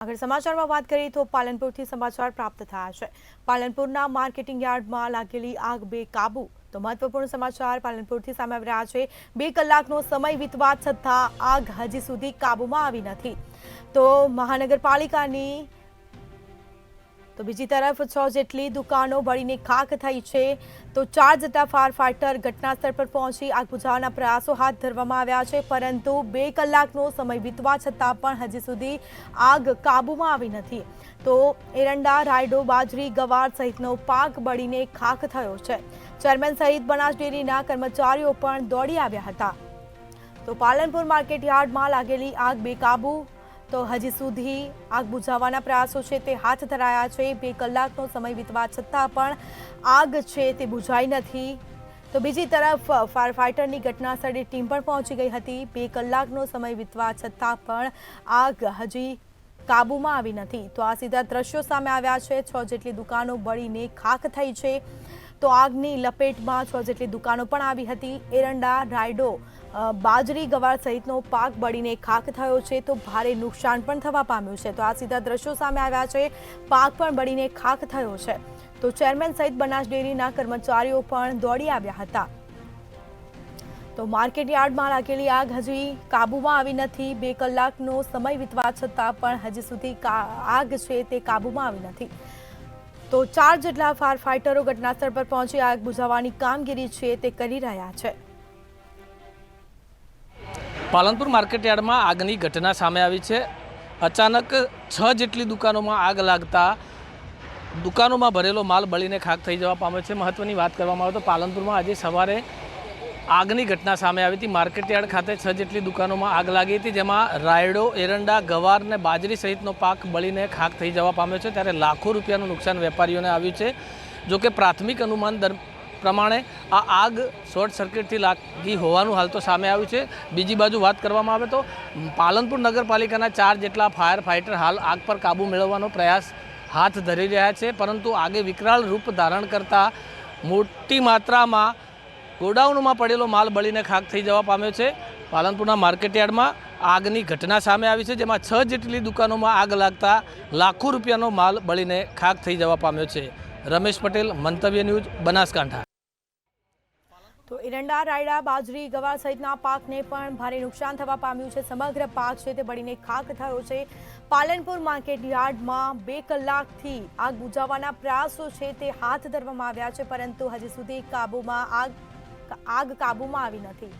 આગળ સમાચારમાં વાત કરીએ તો પાલનપુરથી સમાચાર પ્રાપ્ત થયા છે। પાલનપુરના માર્કેટિંગ યાર્ડમાં લાગેલી આગ બેકાબૂ। તો મહત્વપૂર્ણ સમાચાર પાલનપુરથી સામે આવી રહ્યા છે। 2 કલાકનો સમય વીતવા છતાં આગ હજી સુધી કાબૂમાં આવી નથી। તો મહાનગરપાલિકાની બીજી તરફ 6 જેટલી દુકાનો બળીને ખાખ થઈ છે। તો 4 જેટલા ફાયર ફાઇટર ઘટનાસ્થળ પર પહોંચી આગ બુઝાવવાના પ્રયાસો હાથ ધરવામાં આવ્યા છે, પરંતુ 2 કલાકનો સમય વીતવા છતાં પણ હજી સુધી આગ કાબૂમાં આવી નથી। તો એરંડા, રાયડો, બાજરી, ગવાર સહિતનો પાક બળીને ખાખ થયો છે। ચેરમેન સહિત બનાસ ડેરીના કર્મચારીઓ પણ દોડી આવ્યા હતા। તો પાલનપુર માર્કેટ યાર્ડમાં લાગેલી આગ બેકાબૂ। તો હજી સુધી આગ બુઝાવવાના પ્રયાસો છે તે હાથ ધરાયા છે। 2 કલાકનો સમય વીતવા છતાં પણ આગ છે તે બુઝાઈ નથી। તો બીજી તરફ ફાયર ફાઇટરની ઘટનાસ્થળે ટીમ પણ પહોંચી ગઈ હતી। 2 કલાકનો સમય વીતવા છતાં પણ આગ હજી કાબૂમાં આવી નથી। તો આ સીધા દ્રશ્યો સામે આવ્યા છે। 6 જેટલી દુકાનો બળીને ખાખ થઈ છે। તો આગની લપેટમાં 6 જેટલી દુકાનો પણ આવી હતી। એરંડા, રાયડો, બાજરી, ગવાર સહિતનો પાક બળીને ખાખ થયો છે। તો ભારે નુકસાન પણ થવા પામ્યું છે। તો આ સીધા દ્રશ્યો સામે આવ્યા છે। પાક પણ બળીને ખાખ થયો છે। તો ચેરમેન સહિત બનાસ ડેરીના કર્મચારીઓ પણ દોડી આવ્યા હતા। તો માર્કેટ યાર્ડમાં લાગેલી આગ હજી કાબૂમાં આવી નથી। 2 કલાકનો સમય વીતવા છતાં પણ હજી સુધી આગ છે તે કાબૂમાં આવી નથી। તો 4 જેટલા ફાયર ફાઇટરો ઘટનાસ્થળ પર પહોંચી આગ બુઝાવવાની કામગીરી છે તે કરી રહ્યા છે। પાલનપુર માર્કેટયાર્ડમાં આગની ઘટના સામે આવી છે। અચાનક 6 જેટલી દુકાનોમાં આગ લાગતા દુકાનોમાં ભરેલો માલ બળીને ખાખ થઈ જવા પામ્યો છે। મહત્વની વાત કરવામાં આવે તો પાલનપુરમાં આજે સવારે આગની ઘટના સામે આવી હતી। માર્કેટયાર્ડ ખાતે 6 જેટલી દુકાનોમાં આગ લાગી હતી, જેમાં રાયડો, એરંડા, ગવાર અને બાજરી સહિતનો પાક બળીને ખાખ થઈ જવા પામ્યો છે। ત્યારે લાખો રૂપિયાનું નુકસાન વેપારીઓને આવ્યું છે। જોકે પ્રાથમિક અનુમાન પ્રમાણે આ આગ શોર્ટ સર્કિટથી લાગી હોવાનું હાલ તો સામે આવ્યું છે। બીજી બાજુ વાત કરવામાં આવે તો પાલનપુર નગરપાલિકાના 4 જેટલા ફાયર ફાઇટર હાલ આગ પર કાબૂ મેળવવાનો પ્રયાસ હાથ ધરી રહ્યા છે, પરંતુ આગે વિકરાળ રૂપ ધારણ કરતા મોટી માત્રામાં ગોડાઉનમાં પડેલો માલ બળીને ખાખ થઈ જવા પામ્યો છે। પાલનપુરના માર્કેટયાર્ડમાં આગની ઘટના સામે આવી છે, જેમાં 6 જેટલી દુકાનોમાં આગ લાગતા લાખો રૂપિયાનો માલ બળીને ખાખ થઈ જવા પામ્યો છે। રમેશ પટેલ, મંતવ્ય ન્યૂઝ, બનાસકાંઠા। તો એરંડા, રાયડા, બાજરી, ગવાર સહિતના પાકને પણ ભારે નુકસાન થવા પામ્યું છે। સમગ્ર પાક છે તે બળીને ખાખ થયો છે। પાલનપુર માર્કેટ યાર્ડમાં 2 કલાકથી આગ બુઝાવવાના પ્રયાસો છે તે હાથ ધરવામાં આવ્યા છે, પરંતુ હજી સુધી આગ કાબૂમાં આવી નથી।